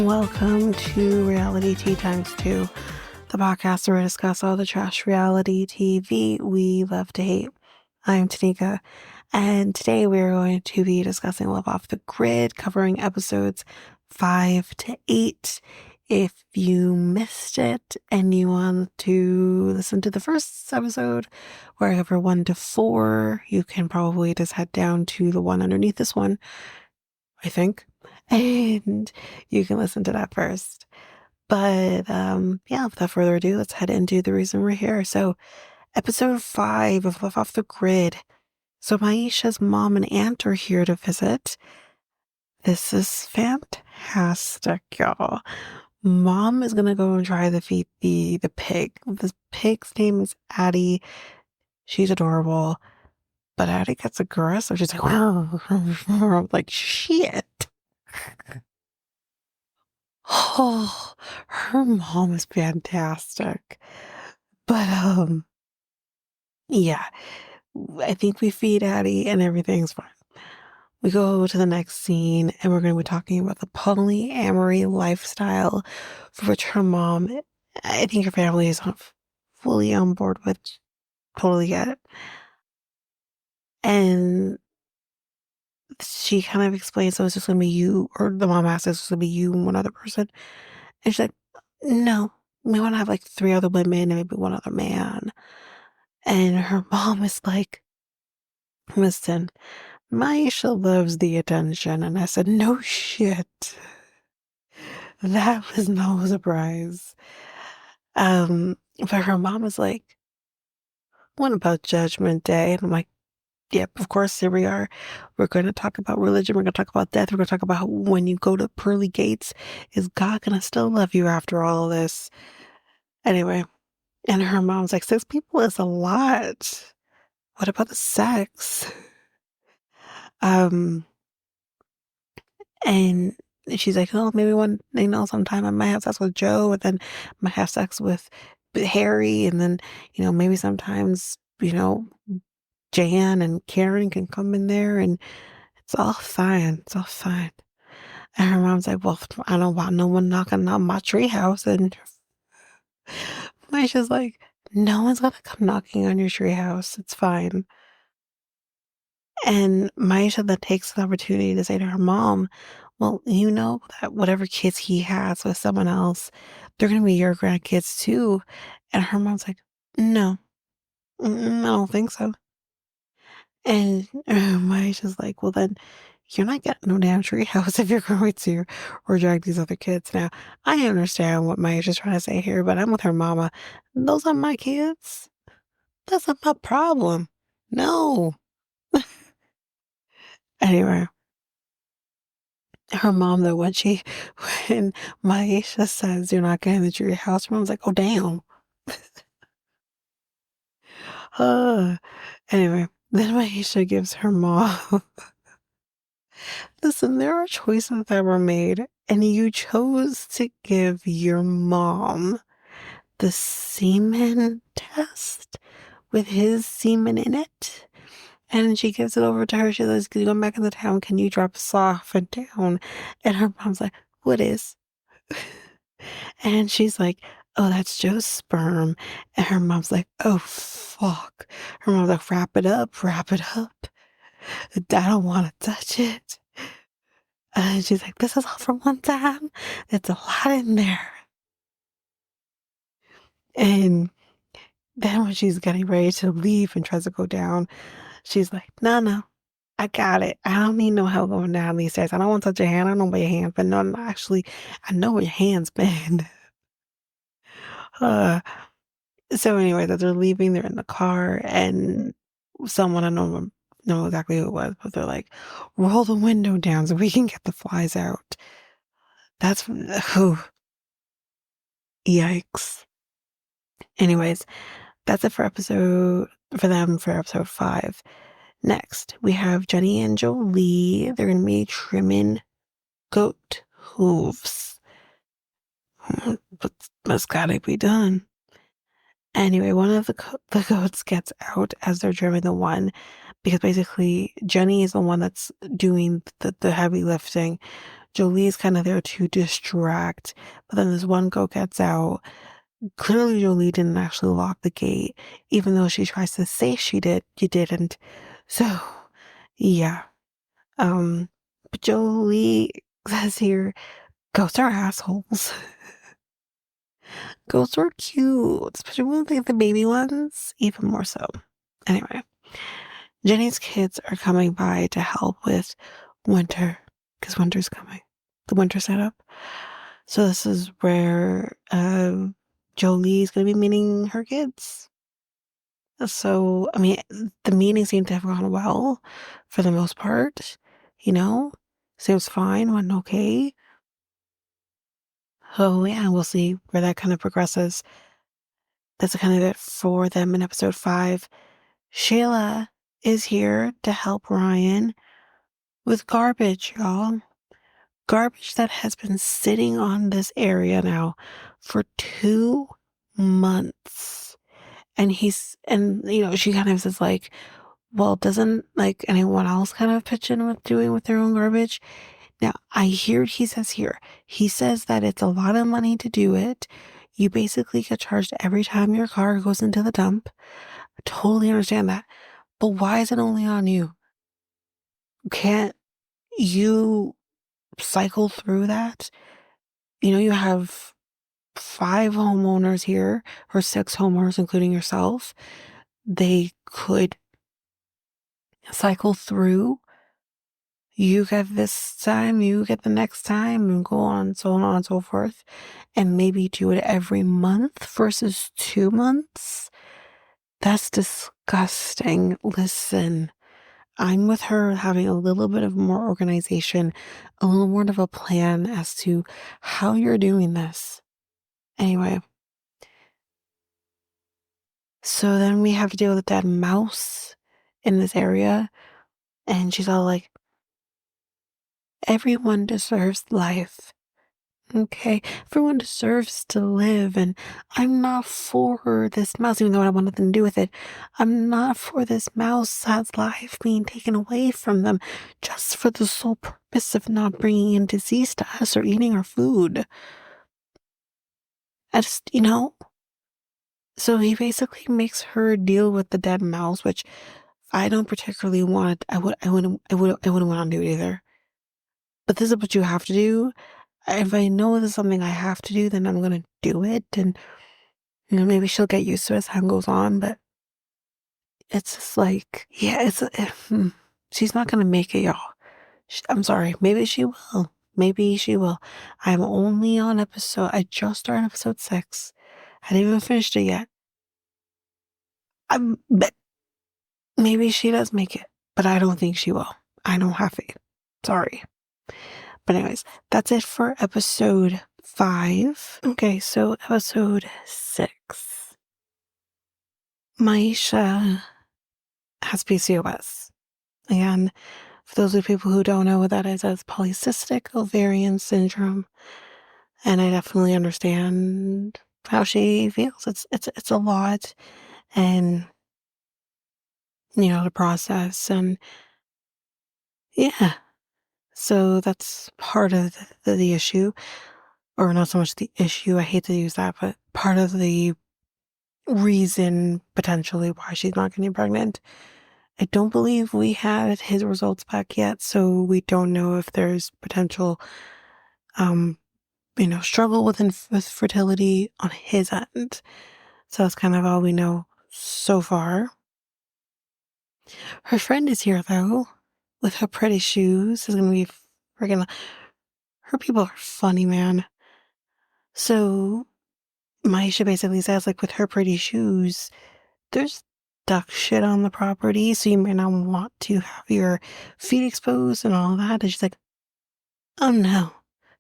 Welcome to Reality Tea Times 2, the podcast where we discuss all the trash reality TV we love to hate. I'm Tanika, and today we are going to be discussing Love Off the Grid, covering episodes 5 to 8. If you missed it and you want to listen to the first episode, where I cover 1 to 4, you can probably just head down to the one underneath this one, I think. And you can listen to that first. But yeah, without further ado, let's head into the reason we're here. So, episode 5 of Love Off the Grid. So, Myesha's mom and aunt are here to visit. This is fantastic, y'all. Mom is gonna go and try to feed the pig. The pig's name is Addie. She's adorable. But Addie gets aggressive. She's like, I'm like, shit. Oh, her mom is fantastic. But yeah, I think we feed Addie and everything's fine. We go to the next scene and we're going to be talking about the polyamory lifestyle for which her mom, I think her family is not fully on board with. Totally get it. And she kind of explains, so it's just going to be you, or the mom asks, it's going to be you and one other person. And she's like, no, we want to have like 3 other women and maybe 1 other man. And her mom is like, listen, Myesha loves the attention. And I said, no shit. That was no surprise. But her mom is like, what about Judgment Day? And I'm like, yep, of course, here we are. We're going to talk about religion. We're going to talk about death. We're going to talk about when you go to pearly gates, is God going to still love you after all of this? Anyway, and her mom's like, 6 people is a lot. What about the sex? And she's like, oh, maybe sometime I might have sex with Joe, and then I might have sex with Harry, and then, maybe sometimes, Jan and Karen can come in there, and it's all fine. It's all fine. And her mom's like, well, I don't want no one knocking on my treehouse. And Myesha's like, no one's gonna come knocking on your treehouse. It's fine. And Myesha then takes the opportunity to say to her mom, well, you know that whatever kids he has with someone else, they're going to be your grandkids too. And her mom's like, no, I don't think so. And Myesha's like, well, then you're not getting no damn treehouse if you're going to reject these other kids. Now, I understand what Myesha's trying to say here, but I'm with her mama. Those are my kids. That's not my problem. No. Anyway, her mom, though, when Myesha says you're not getting the tree house, her mom's like, oh, damn. Anyway, then Myesha gives her mom, listen, there are choices that were made, and you chose to give your mom the semen test with his semen in it. And she gives it over to her. She says, going back in the town, can you drop us off and down? And her mom's like, what is? And she's like, oh, that's Joe's sperm. And her mom's like, oh, fuck. Her mom's like, wrap it up, wrap it up. I don't want to touch it. And she's like, this is all for one time. It's a lot in there. And then when she's getting ready to leave and tries to go down, she's like, no, I got it. I don't need no help going down these stairs. I don't want to touch your hand. I don't know where your hand's been. No, actually, I know where your hand's been. So anyway, that they're leaving, they're in the car, and someone, I don't know exactly who it was, but they're like, roll the window down so we can get the flies out. That's, yikes. Anyways, that's it for episode 5. Next, we have Jenny and Jolie. They're going to be trimming goat hooves. But that's gotta be done. Anyway, one of the goats gets out as they're trimming the one, because basically Jenny is the one that's doing the heavy lifting. Jolie's kind of there to distract, but then this one girl gets out. Clearly, Jolie didn't actually lock the gate, even though she tries to say she did. You didn't. So, yeah. But Jolie says here, ghosts are assholes. Ghosts are cute, especially when they the baby ones, even more so. Anyway, Jenny's kids are coming by to help with winter, because winter's coming. The winter setup. So this is where Jolie's going to be meeting her kids. So, I mean, the meeting seemed to have gone well for the most part, you know? Seems fine, went okay. So, yeah, we'll see where that kind of progresses. That's kind of it for them in episode 5. Shayla is here to help Ryan with garbage, y'all. Garbage that has been sitting on this area now for 2 months. And she kind of says, like, well, doesn't, like, anyone else kind of pitch in with doing with their own garbage? Now, I hear what he says here. He says that it's a lot of money to do it. You basically get charged every time your car goes into the dump. I totally understand that. But why is it only on you? Can't you cycle through that? You have 5 homeowners here, or 6 homeowners, including yourself. They could cycle through. You get this time, you get the next time, and go on, so on and so forth. And maybe do it every month versus 2 months. That's disgusting. Listen, I'm with her having a little bit of more organization, a little more of a plan as to how you're doing this. Anyway, so then we have to deal with that mouse in this area. And she's all like, everyone deserves life. Okay, everyone deserves to live, and I'm not for this mouse, even though I want nothing to do with it. I'm not for this mouse's life being taken away from them just for the sole purpose of not bringing in disease to us or eating our food. I just. So he basically makes her deal with the dead mouse, which I don't particularly want. I wouldn't want to do it either. But this is what you have to do. If I know this is something I have to do, then I'm gonna do it, and maybe she'll get used to it as time goes on. But it's just like, yeah, she's not gonna make it, y'all. I'm sorry. Maybe she will. Maybe she will. I'm only on I just started episode 6. I haven't even finished it yet. But maybe she does make it, but I don't think she will. I don't have faith. Sorry. But anyways, that's it for episode 5. Okay, so episode 6. Myesha has PCOS. Again, for those of people who don't know what that is, that's polycystic ovarian syndrome. And I definitely understand how she feels. It's a lot, and to process, and yeah. So that's part of the issue, or not so much the issue. I hate to use that, but part of the reason potentially why she's not getting pregnant. I don't believe we had his results back yet, so we don't know if there's potential, struggle with fertility on his end. So that's kind of all we know so far. Her friend is here though, with her pretty shoes. Is gonna be freaking. Her people are funny, man. So Myesha basically says, like, with her pretty shoes, there's duck shit on the property, so you may not want to have your feet exposed and all that. And she's like, oh no.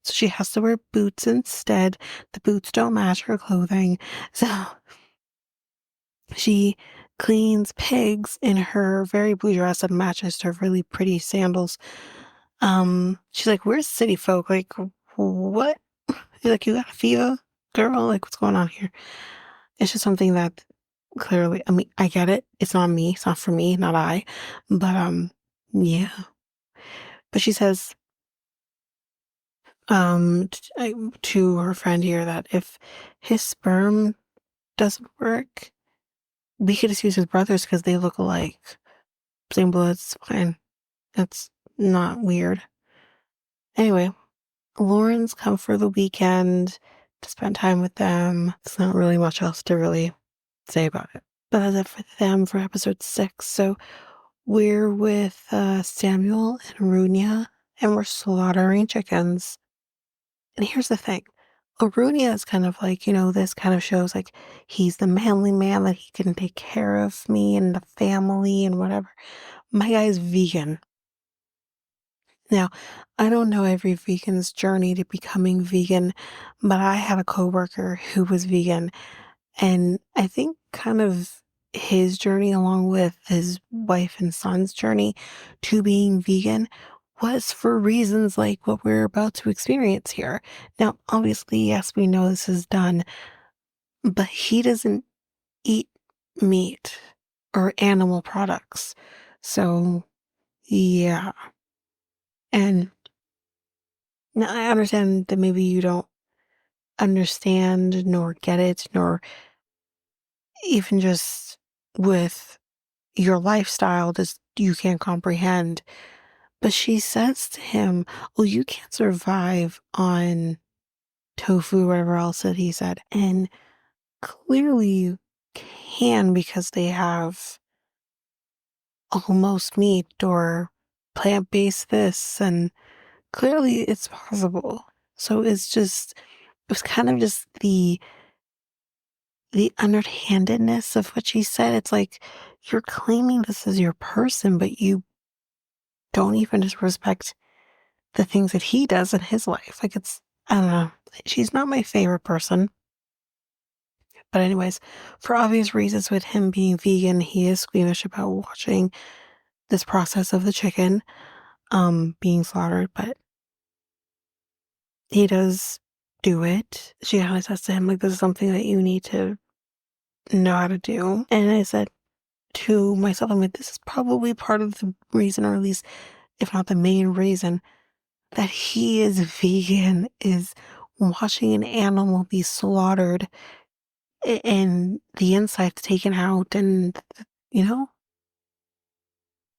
So she has to wear boots instead. The boots don't match her clothing. So she cleans pigs in her very blue dress that matches to her really pretty sandals. She's like, where's city folk? Like, what? You're like, you got a fever, girl? Like, what's going on here? It's just something that clearly, I mean, I get it. It's not me. It's not for me, not I. But, yeah. But she says, to her friend here that if his sperm doesn't work, we could just use his brothers because they look alike. Same blood, it's fine. It's not weird. Anyway, Lauren's come for the weekend to spend time with them. There's not really much else to really say about it. But that's it for them for episode 6. So we're with Samuel and Runia, and we're slaughtering chickens. And here's the thing. Runia is kind of like, this kind of shows like he's the manly man that he can take care of me and the family and whatever. My guy's vegan. Now, I don't know every vegan's journey to becoming vegan, but I had a coworker who was vegan, and I think kind of his journey along with his wife and son's journey to being vegan was for reasons like what we're about to experience here. Now, obviously, yes, we know this is done, but he doesn't eat meat or animal products. So, yeah. And now I understand that maybe you don't understand nor get it, nor even just with your lifestyle, just you can't comprehend. But she says to him, well, you can't survive on tofu, whatever else that he said. And clearly you can because they have almost meat or plant-based this, and clearly it's possible. So it was kind of just the underhandedness of what she said. It's like you're claiming this as your person, but you don't even just respect the things that he does in his life. Like I don't know. She's not my favorite person. But anyways, for obvious reasons with him being vegan, he is squeamish about watching this process of the chicken being slaughtered, but he does do it. She kind of says to him, like, this is something that you need to know how to do. And I said to myself, I'm like, this is probably part of the reason, or at least if not the main reason, that he is vegan, is watching an animal be slaughtered and the insides taken out, and you know.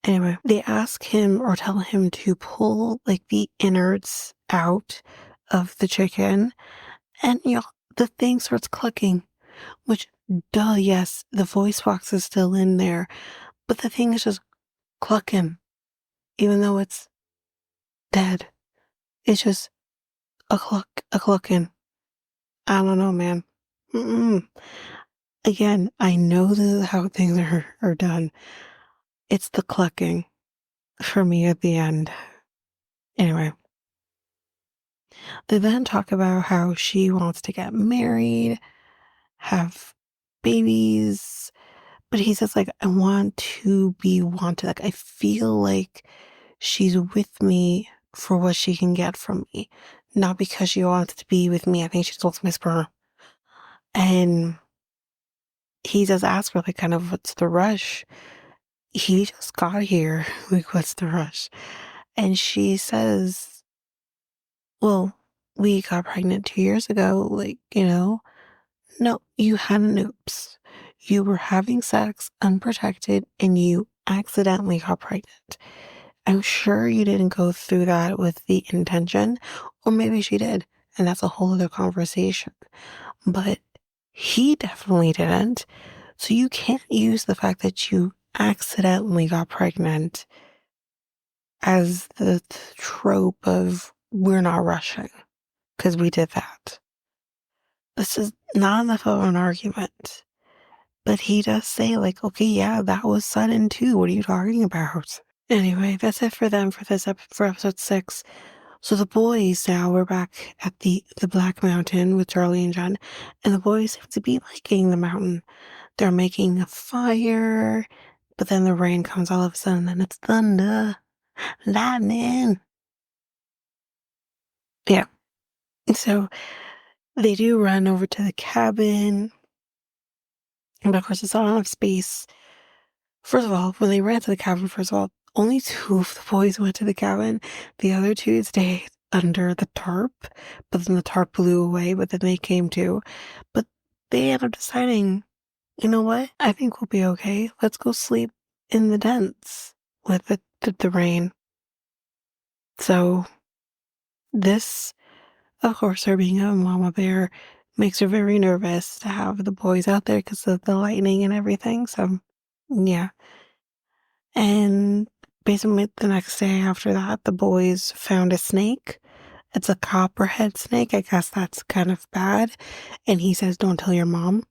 Anyway, they ask him or tell him to pull like the innards out of the chicken, and the thing starts clucking, which, duh, yes, the voice box is still in there, but the thing is just clucking, even though it's dead. It's just a clucking. I don't know, man. Mm-mm. Again, I know this is how things are done. It's the clucking for me at the end. Anyway, they then talk about how she wants to get married, have babies, but he says, like, I want to be wanted. Like, I feel like she's with me for what she can get from me, not because she wants to be with me. I think she just wants my sperm. And he does ask her, like, kind of, what's the rush? He just got here. Like, what's the rush? And she says, well, we got pregnant 2 years ago. Like, no, you had an oops. You were having sex unprotected and you accidentally got pregnant. I'm sure you didn't go through that with the intention, or maybe she did, and that's a whole other conversation. But he definitely didn't. So you can't use the fact that you accidentally got pregnant as the trope of we're not rushing because we did that. This is not enough of an argument. But he does say, like, okay, yeah, that was sudden too. What are you talking about? Anyway, that's it for them for for episode 6. So the boys now, we're back at the Black Mountain with Charlie and Jen, and the boys seem to be liking the mountain. They're making a fire, but then the rain comes all of a sudden, and it's thunder, lightning. Yeah. So they do run over to the cabin, but of course it's not enough space. First of all, when they ran to the cabin, only 2 of the boys went to the cabin. The other 2 stayed. under the tarp, but then the tarp blew away, but then they came to. But they ended up deciding, you know what? I think we'll be okay. Let's go sleep in the tents with the rain. So this, of course, her being a mama bear makes her very nervous to have the boys out there because of the lightning and everything. So, yeah. And basically, the next day after that, the boys found a snake. It's a copperhead snake. I guess that's kind of bad. And he says, "Don't tell your mom."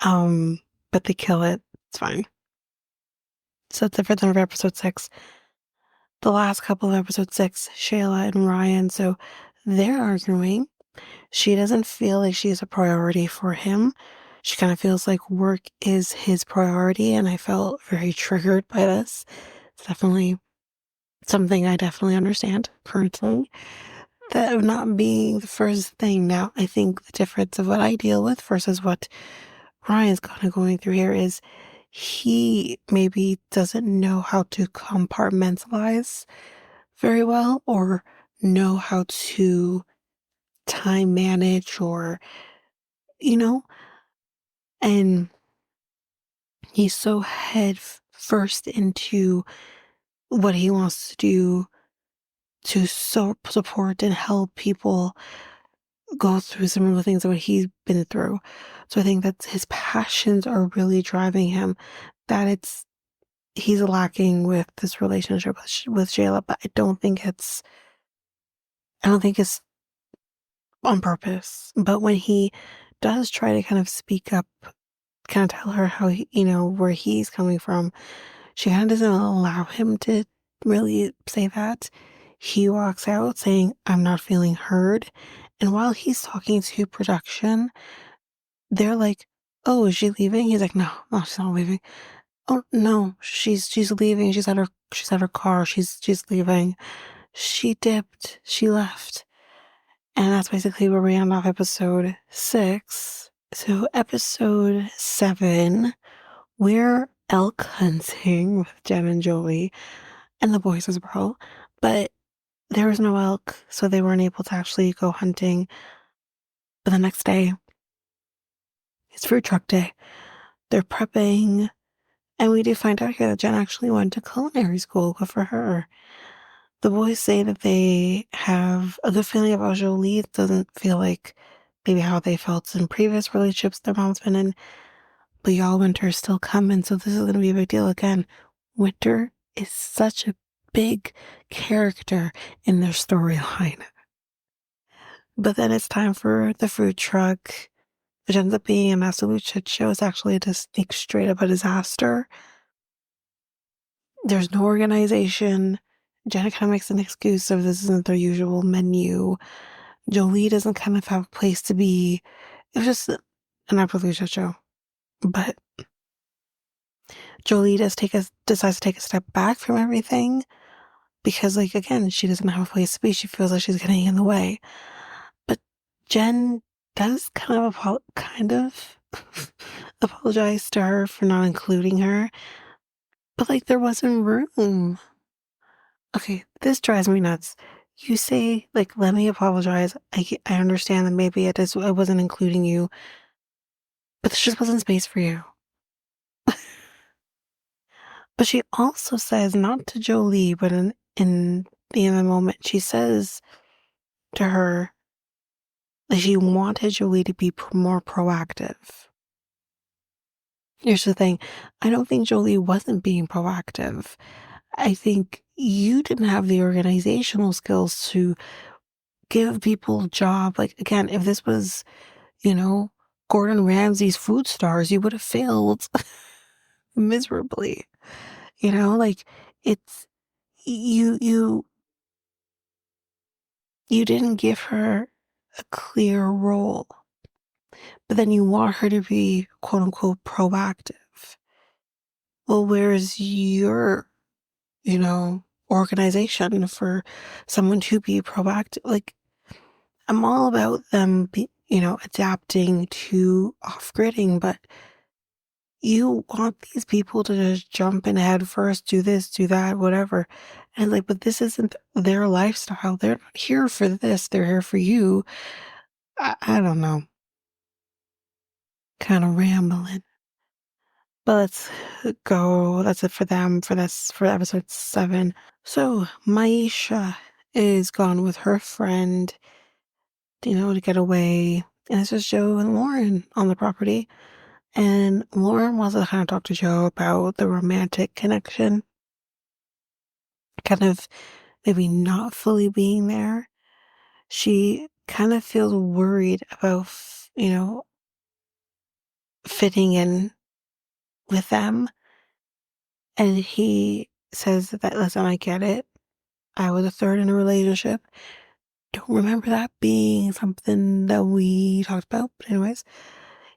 Um, but they kill it. It's fine. So that's it for the end of episode 6. The last couple of episode 6, Shayla and Ryan. So they're arguing. She doesn't feel like she's a priority for him. She kind of feels like work is his priority, and I felt very triggered by this. It's definitely something I definitely understand currently. That not being the first thing. Now, I think the difference of what I deal with versus what Ryan's kind of going through here is he maybe doesn't know how to compartmentalize very well or know how to time manage or, you know, and he's so head first into what he wants to do to support and help people go through similar things that what he's been through. So I think that his passions are really driving him. That he's lacking with this relationship with Shayla, but I don't think it's on purpose. But when he does try to kind of speak up, kind of tell her how where he's coming from, she kind of doesn't allow him to really say that. He walks out saying, "I'm not feeling heard." And while he's talking to production, they're like, "Oh, is she leaving?" He's like, "No, no, she's not leaving." "Oh, no, she's leaving. She's at her car. She's leaving. She dipped. She left." And that's basically where we end off episode 6. So episode 7, we're elk hunting with Jen and Joey and the boys as well. But there was no elk, so they weren't able to actually go hunting. But the next day, it's food truck day. They're prepping, and we do find out here that Jen actually went to culinary school. Good for her. The boys say that they have a good feeling about Jolie. It doesn't feel like maybe how they felt in previous relationships their mom's been in. But y'all, winter's still coming, so this is going to be a big deal again. Winter is such a big character in their storyline. But then it's time for the food truck, which ends up being an absolute shit show. It's actually just straight up a disaster. There's no organization. Jenna kind of makes an excuse of this isn't their usual menu. Jolie doesn't kind of have a place to be. It was just an absolute shit show. But Jolie decides to take a step back from everything because, like, again, she doesn't have a place to be. She feels like she's getting in the way. But Jen does kind of apologize to her for not including her. But, like, there wasn't room. Okay, this drives me nuts. You say, like, let me apologize. I understand that maybe I wasn't including you, but this just wasn't space for you. But she also says, not to Jolie, but in the moment, she says to her that she wanted Jolie to be more proactive. Here's the thing. I don't think Jolie wasn't being proactive. I think you didn't have the organizational skills to give people a job. Like, again, if this was, Gordon Ramsay's Food Stars, you would have failed miserably. Like, it's you didn't give her a clear role, but then you want her to be quote unquote proactive. Well, where's your, organization for someone to be proactive? Like, I'm all about them adapting to off-gridding, but You want these people to just jump in head first, do this, do that, whatever. And like, but this isn't their lifestyle. They're not here for this. They're here for you. I don't know. Kind of rambling. But let's go. That's it for them for this, for episode 7. So Myesha is gone with her friend, to get away. And it's just Joe and Lauren on the property. And Lauren wants to kind of talk to Joe about the romantic connection, kind of maybe not fully being there. She kind of feels worried about, fitting in with them. And he says that, listen, I get it. I was a third in a relationship. Don't remember that being something that we talked about. But anyways,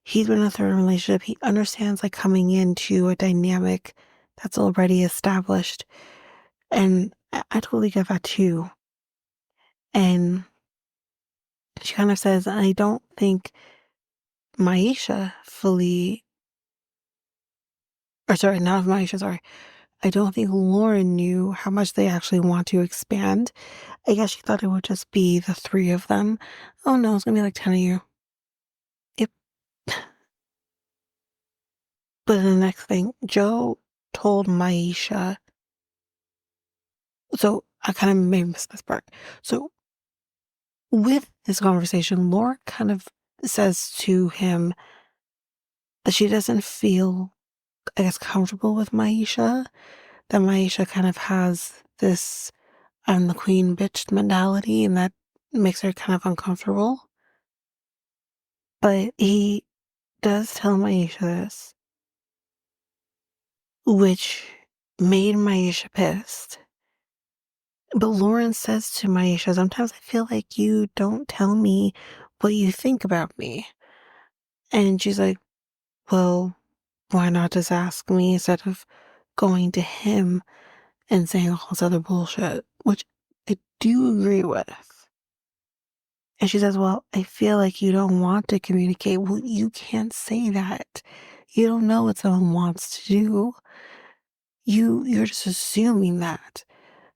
he's been in a third relationship. He understands like coming into a dynamic that's already established. And I totally get that too. And she kind of says, I don't think Myesha fully, or sorry, not Myesha, sorry. I don't think Lauren knew how much they actually want to expand. I guess she thought it would just be the 3 of them. Oh no, it's gonna be like 10 of you. Yep. But the next thing, Joe told Myesha, so I kind of may miss this part. So with this conversation, Laura kind of says to him that she doesn't feel, I guess, comfortable with Myesha, that Myesha kind of has this I'm the queen bitch mentality, and that makes her kind of uncomfortable. But he does tell Myesha this, which made Myesha pissed. But Lauren says to Myesha, sometimes I feel like you don't tell me what you think about me. And she's like, well, why not just ask me instead of going to him and saying all this other bullshit, which I do agree with. And she says, well, I feel like you don't want to communicate. Well, you can't say that. You don't know what someone wants to do. You're just assuming that.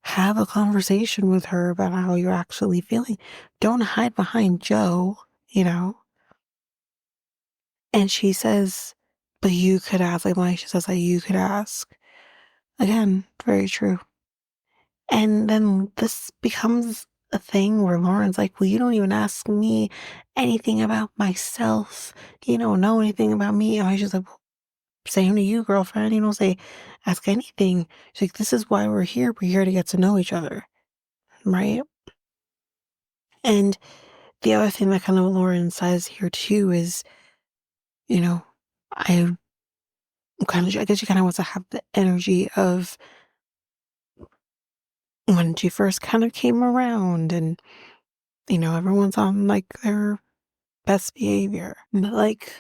Have a conversation with her about how you're actually feeling. Don't hide behind Joe. And she says, but you could ask, like she says, like you could ask. Again, very true. And then this becomes a thing where Lauren's like, well, you don't even ask me anything about myself. You don't know anything about me. And I just like, well, same to you, girlfriend. You don't say, ask anything. She's like, this is why we're here. We're here to get to know each other. Right. And the other thing that kind of Lauren says here too is, you know, I I guess she kind of wants to have the energy of when she first kind of came around and, everyone's on like their best behavior. But like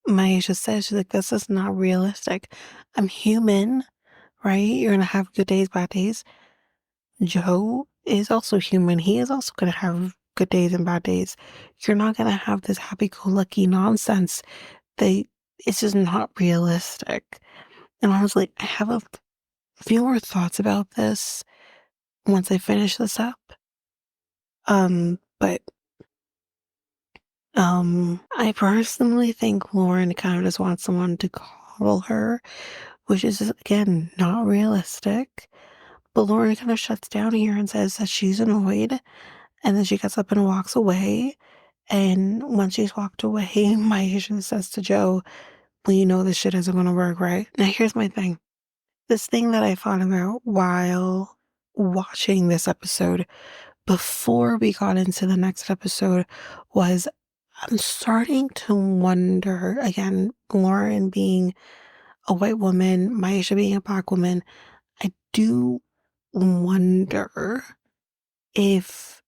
Myesha says, she's like, this is not realistic. I'm human, right? You're gonna have good days, bad days. Joe is also human. He is also gonna have good days and bad days. You're not gonna have this happy-go-lucky nonsense. It's just not realistic. And honestly, I have a few more thoughts about this once I finish this up. But I personally think Lauren kind of just wants someone to coddle her, which is, again, not realistic. But Lauren kind of shuts down here and says that she's annoyed, and then she gets up and walks away. And once she's walked away, Myesha says to Joe, well, you know this shit isn't going to work, right? Now, here's my thing. This thing that I thought about while watching this episode before we got into the next episode was I'm starting to wonder, again, Lauren being a white woman, Myesha being a black woman, I do wonder if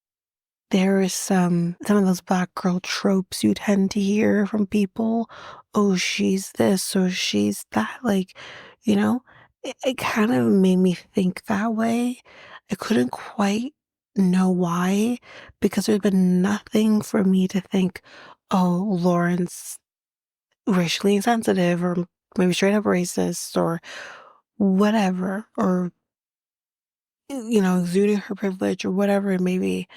there is some of those black girl tropes you tend to hear from people. Oh, she's this or she's that. Like, you know, it kind of made me think that way. I couldn't quite know why because there's been nothing for me to think, oh, Lawrence racially insensitive or maybe straight up racist or whatever, or, exuding her privilege or whatever it may be.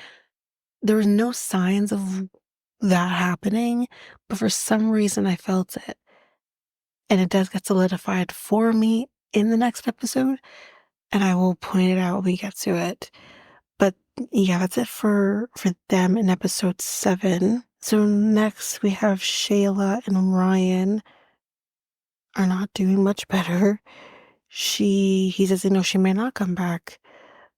There was no signs of that happening, but for some reason I felt it. And it does get solidified for me in the next episode, and I will point it out when we get to it. But yeah, that's it for them in episode 7. So next we have Shayla and Ryan are not doing much better. He says, she may not come back.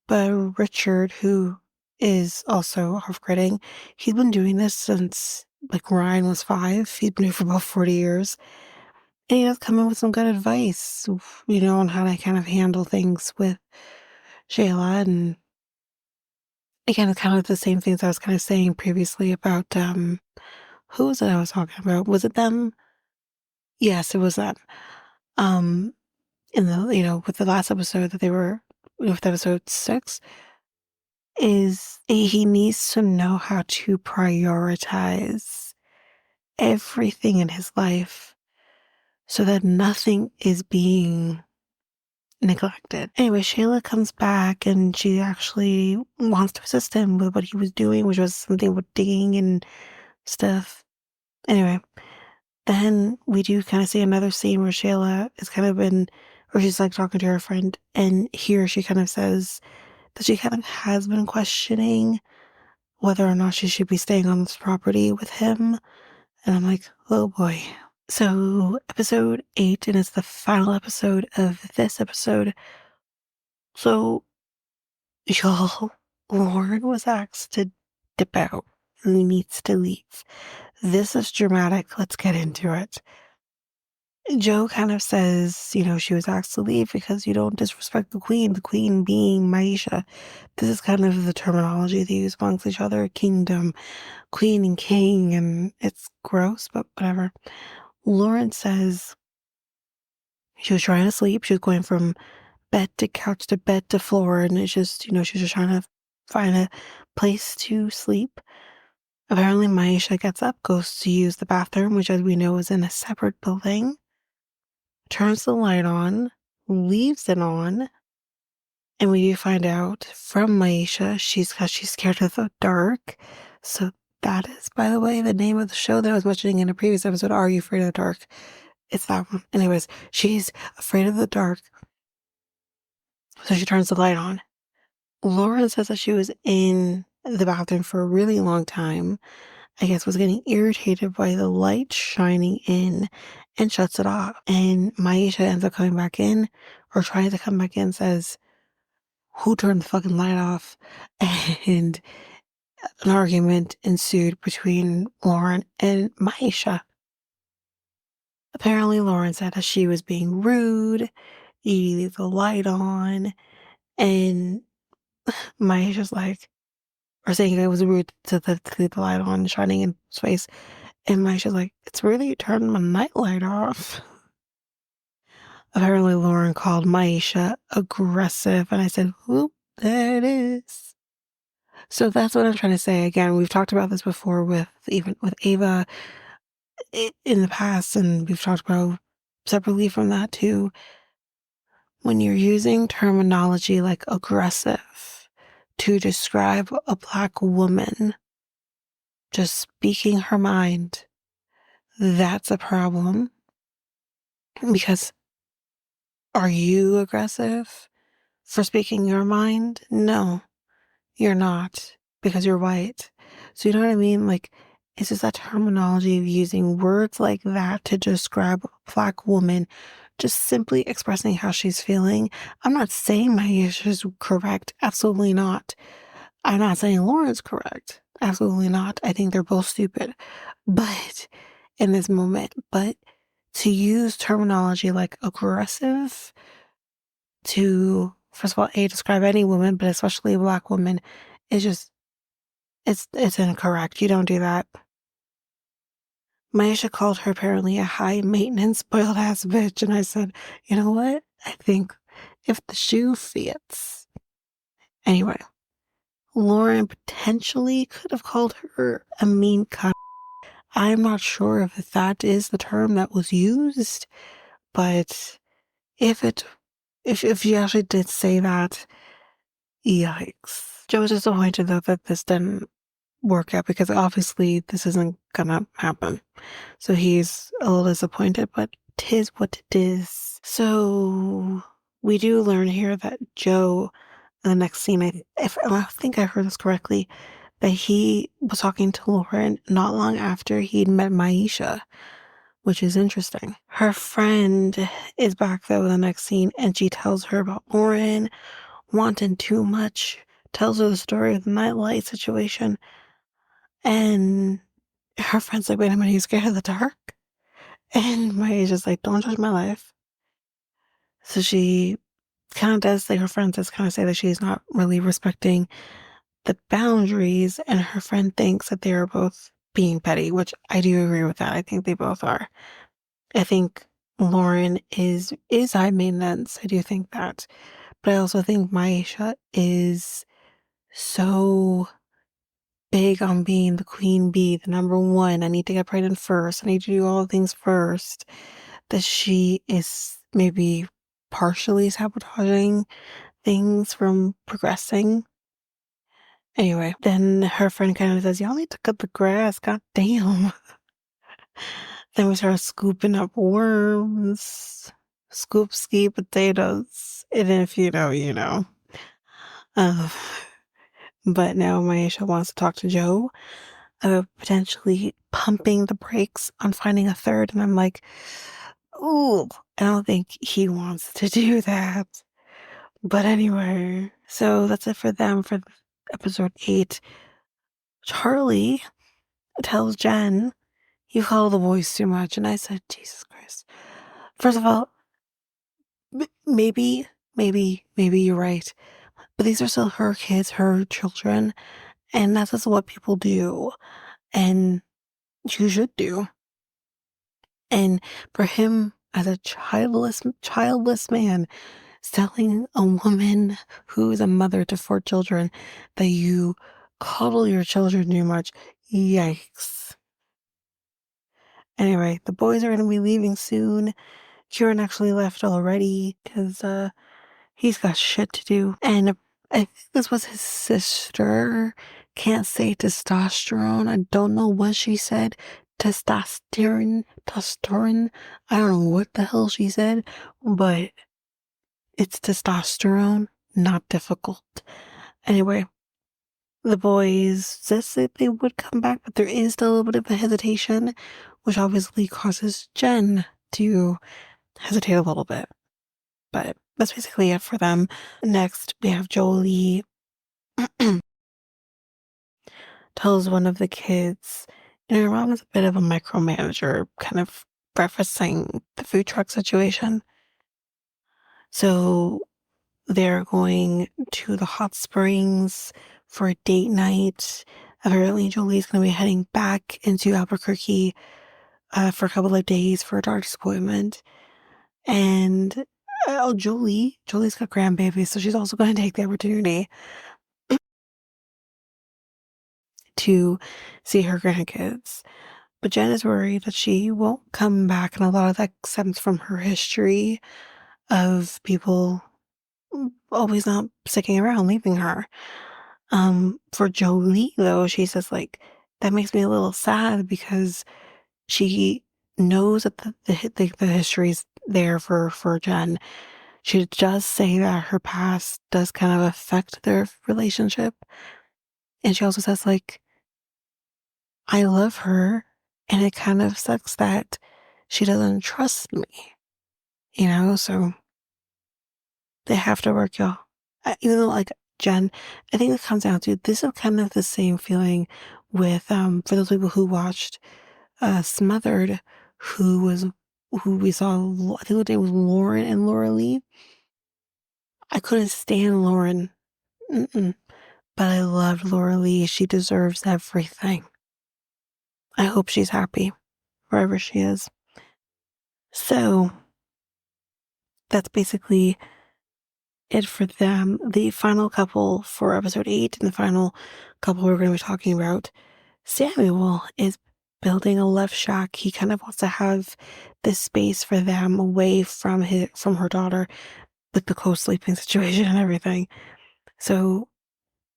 But Richard, who is also off-gridding, he's been doing this since like Ryan was 5. He's been doing it for about 40 years. And he does come in with some good advice, on how to kind of handle things with Shayla. And again, it's kind of the same things I was kind of saying previously about, who was it I was talking about? Was it them? Yes, it was them. Um, in the, with the last episode that they were, with episode 6, is he needs to know how to prioritize everything in his life so that nothing is being neglected. Anyway, Shayla comes back and she actually wants to assist him with what he was doing, which was something with digging and stuff. Anyway, then we do kind of see another scene where Shayla is kind of or she's like talking to her friend, and here she kind of says that she kind of has been questioning whether or not she should be staying on this property with him. And I'm like, oh boy. So episode 8, and it's the final episode of this episode. So y'all, Lauren was asked to dip out and needs to leave. This is dramatic. Let's get into it. Joe kind of says, she was asked to leave because you don't disrespect the queen being Myesha. This is kind of the terminology they use amongst each other, kingdom, queen and king, and it's gross, but whatever. Lauren says she was trying to sleep. She was going from bed to couch to bed to floor, and it's just, she was just trying to find a place to sleep. Apparently, Myesha gets up, goes to use the bathroom, which, as we know, is in a separate building, turns the light on, leaves it on, and we do find out from Myesha she's scared of the dark. So that is, by the way, the name of the show that I was mentioning in a previous episode, Are You Afraid of the Dark? It's that one. Anyways, she's afraid of the dark, so she turns the light on. Lauren says that she was in the bathroom for a really long time. I guess was getting irritated by the light shining in and shuts it off. And Myesha ends up coming back in, or trying to come back in, says, who turned the fucking light off? And an argument ensued between Lauren and Myesha. Apparently, Lauren said that she was being rude, you leave the light on, and Myesha's like, or saying it was rude to leave the light on, shining in his face. And Myesha's like, it's really you turned my nightlight off. Apparently, Lauren called Myesha aggressive, and I said, whoop, there it is. So that's what I'm trying to say. Again, we've talked about this before even with Ava in the past, and we've talked about separately from that too. When you're using terminology like aggressive to describe a Black woman just speaking her mind, that's a problem. Because are you aggressive for speaking your mind? No, you're not, because you're white. So you know what I mean? Like, it's just that terminology of using words like that to describe a Black woman, just simply expressing how she's feeling. I'm not saying my issue is correct. Absolutely not. I'm not saying Lauren's correct. Absolutely not. I think they're both stupid. But in this moment, to use terminology like aggressive to, first of all, describe any woman, but especially a Black woman, is just, it's incorrect. You don't do that. Myesha called her apparently a high maintenance, spoiled ass bitch. And I said, you know what? I think if the shoe fits. Anyway, Lauren potentially could have called her a mean cunt. I'm not sure if that is the term that was used, but if it if she actually did say that, yikes. Joe was disappointed though that this didn't work out because obviously this isn't gonna happen. So he's a little disappointed, but tis what it is. So we do learn here that Joe, in the next scene, I think I heard this correctly, that he was talking to Lauren not long after he'd met Myesha, which is interesting. Her friend is back though in the next scene, and she tells her about Lauren wanting too much, tells her the story of the nightlight situation, and her friend's like, wait a minute, you scared of the dark? And Myesha's like, don't judge my life. So she kind of does, like her friend does kind of say that she's not really respecting the boundaries, and her friend thinks that they are both being petty, which I do agree with that. I think they both are. I think Lauren is high maintenance. I do think that. But I also think Myesha is so big on being the queen bee, the number one. I need to get pregnant first. I need to do all the things first. That she is maybe partially sabotaging things from progressing. Anyway, then her friend kind of says, y'all need to cut the grass, god damn. Then we start scooping up worms, scoop ski potatoes. And if you know, you know. Uh, but now Myesha wants to talk to Joe about potentially pumping the brakes on finding a third. And I'm like, ooh, I don't think he wants to do that. But anyway, so that's it for them for episode 8. Charlie tells Jen, you call the boys too much. And I said, Jesus Christ. First of all, maybe you're right. But these are still her kids, her children. And that's just what people do. And you should do. And for him, as a childless man, telling a woman who is a mother to 4 children that you coddle your children too much, yikes. Anyway, the boys are going to be leaving soon. Kieran actually left already because he's got shit to do. And I think this was his sister. Can't say testosterone. I don't know what she said. Testosterone. I don't know what the hell she said, but it's testosterone. Not difficult. Anyway, the boys said that they would come back, but there is still a little bit of a hesitation, which obviously causes Jen to hesitate a little bit. But that's basically it for them. Next, we have Jolie tells one of the kids, her mom is a bit of a micromanager, kind of referencing the food truck situation. So they're going to the hot springs for a date night. Apparently, Jolie's going to be heading back into Albuquerque for a couple of days for a doctor's appointment. And Jolie's got grandbabies, so she's also going to take the opportunity to see her grandkids. But Jen is worried that she won't come back, and a lot of that stems from her history of people always not sticking around, leaving her. For Jolie, though, she says, like, that makes me a little sad because she knows that the history's there for Jen. She does say that her past does kind of affect their relationship. And she also says, like, I love her, and it kind of sucks that she doesn't trust me, so they have to work, y'all. Even though, like, Jen, I think it comes down to this is kind of the same feeling with, for those people who watched Smothered, who we saw, I think her name was Lauren and Laura Lee. I couldn't stand Lauren, but I loved Laura Lee. She deserves everything. I hope she's happy wherever she is. So that's basically it for them. The final couple for episode 8 and the final couple we're going to be talking about, Samuel is building a love shack. He kind of wants to have this space for them away from her daughter with the co-sleeping situation and everything. So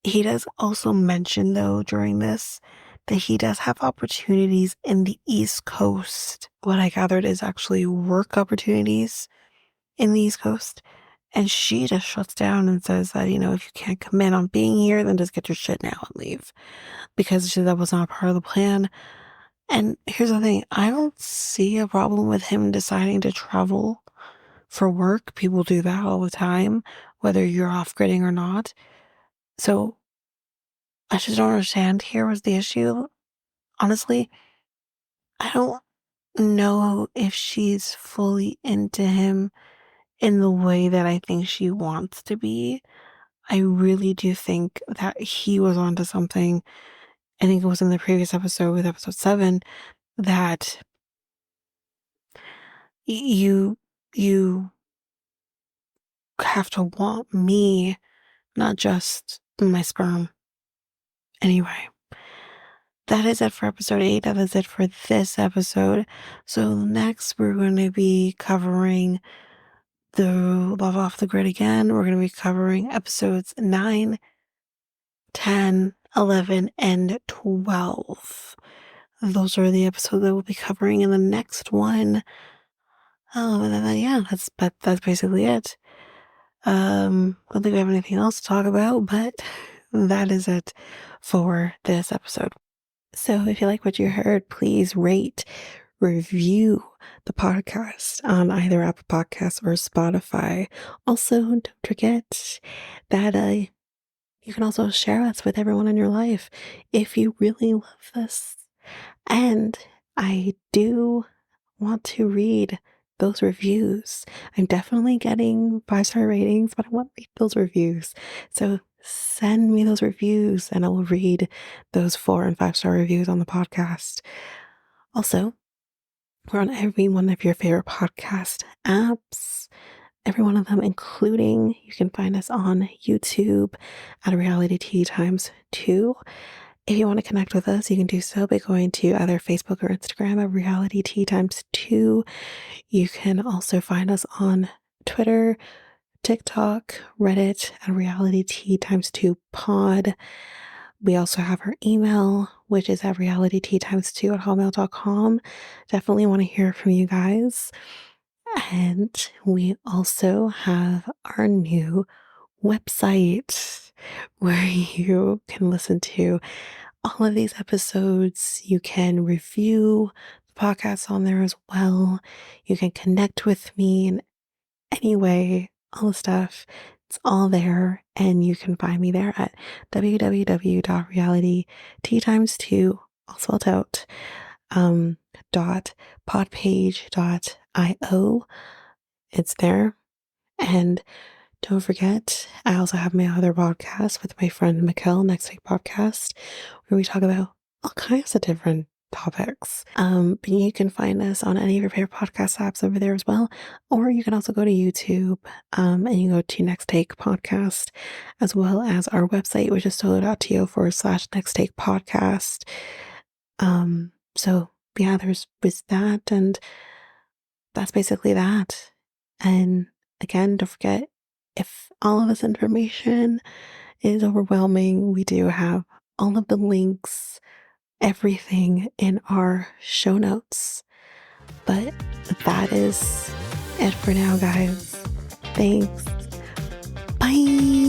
he does also mention, though, during this, that he does have opportunities in the East Coast. What I gathered is actually work opportunities in the East Coast. And she just shuts down and says that, if you can't commit on being here, then just get your shit now and leave. Because that was not part of the plan. And here's the thing, I don't see a problem with him deciding to travel for work. People do that all the time, whether you're off-gridding or not. So I just don't understand here was the issue. Honestly, I don't know if she's fully into him in the way that I think she wants to be. I really do think that he was onto something. I think it was in the previous episode with episode 7 that you have to want me, not just my sperm. Anyway, that is it for episode 8. That is it for this episode. So next we're going to be covering the Love Off the Grid again. We're going to be covering episodes 9, 10, 11, and 12. Those are the episodes that we'll be covering in the next one. Yeah, that's basically it. Don't think we have anything else to talk about, but that is it for this episode. So if you like what you heard, please rate, review the podcast on either Apple Podcasts or Spotify. Also, don't forget that you can also share us with everyone in your life if you really love this. And I do want to read those reviews. I'm definitely getting 5-star ratings, but I want to read those reviews. So send me those reviews and I will read those 4 and 5-star reviews on the podcast. Also, we're on every one of your favorite podcast apps. Every one of them, including you can find us on YouTube at Reality Tea Times 2. If you want to connect with us, you can do so by going to either Facebook or Instagram at Reality Tea Times 2. You can also find us on Twitter, TikTok, Reddit at Reality Tea Times 2 pod. We also have our email, which is at realityteatimes2 at hotmail.com. Definitely want to hear from you guys. And we also have our new website where you can listen to all of these episodes. You can review the podcast on there as well. You can connect with me in any way, all the stuff. It's all there, and you can find me there at www.realityteatimes2, all spelled out, .podpage.io. It's there. And don't forget, I also have my other podcast with my friend Mikkel, Next Take Podcast, where we talk about all kinds of different topics. But you can find us on any of your favorite podcast apps over there as well. Or you can also go to YouTube and you go to Next Take Podcast, as well as our website, which is solo.to/Next Take Podcast. So yeah, there's that, and that's basically that. And again, don't forget, if all of this information is overwhelming, we do have all of the links, everything in our show notes. But that is it for now, guys. Thanks. Bye.